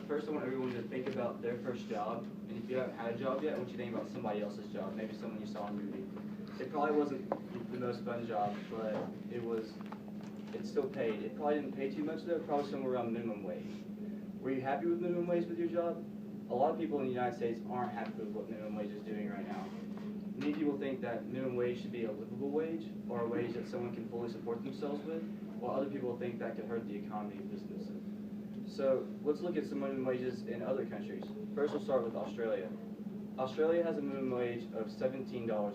first I want everyone to think about their first job, and if you haven't had a job yet, I want you to think about somebody else's job, maybe someone you saw in a movie. It probably wasn't the most fun job, but it still paid. It probably didn't pay too much though, probably somewhere around minimum wage. Were you happy with minimum wage with your job? A lot of people in the United States aren't happy with what minimum wage is doing right now. Many people think that minimum wage should be a livable wage, or a wage that someone can fully support themselves with, while other people think that could hurt the economy of businesses. So let's look at some minimum wages in other countries. First we'll start with Australia. Australia has a minimum wage of $17 an hour.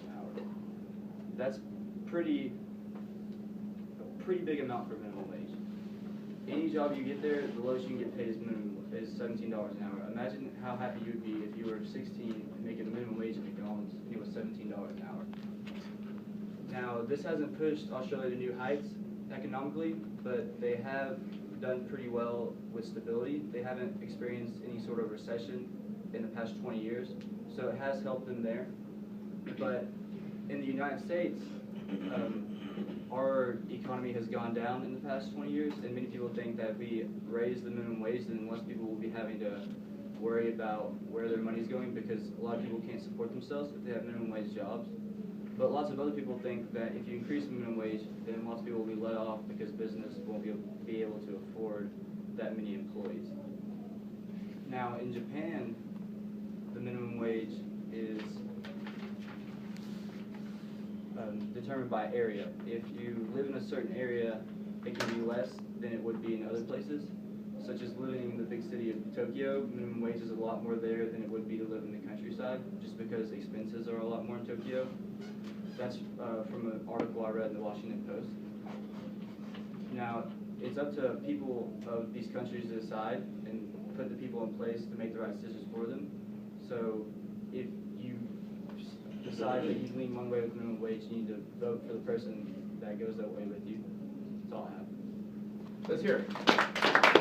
That's a pretty big amount for minimum wage. Any job you get there, the lowest you can get paid is $17 an hour. Imagine how happy you would be if you were 16 and making a minimum wage at McDonald's and it was $17 an hour. Now, this hasn't pushed Australia to new heights economically, but they have done pretty well with stability. They haven't experienced any sort of recession in the past 20 years, so it has helped them there. But in the United States, our economy has gone down in the past 20 years, and many people think that if we raise the minimum wage, then less people will be having to worry about where their money's going, because a lot of people can't support themselves if they have minimum wage jobs. But lots of other people think that if you increase the minimum wage, then lots of people will be let off because business won't be able to afford that many employees. Now, in Japan, the minimum wage is determined by area. If you live in a certain area, it can be less than it would be in other places, such as living in the big city of Tokyo. Minimum wage is a lot more there than it would be to live in the countryside, just because expenses are a lot more in Tokyo. That's from an article I read in the Washington Post. Now, it's up to people of these countries to decide and put the people in place to make the right decisions for them. So if you decide that you lean one way with minimum wage, you need to vote for the person that goes that way with you. That's all I have. Let's hear it.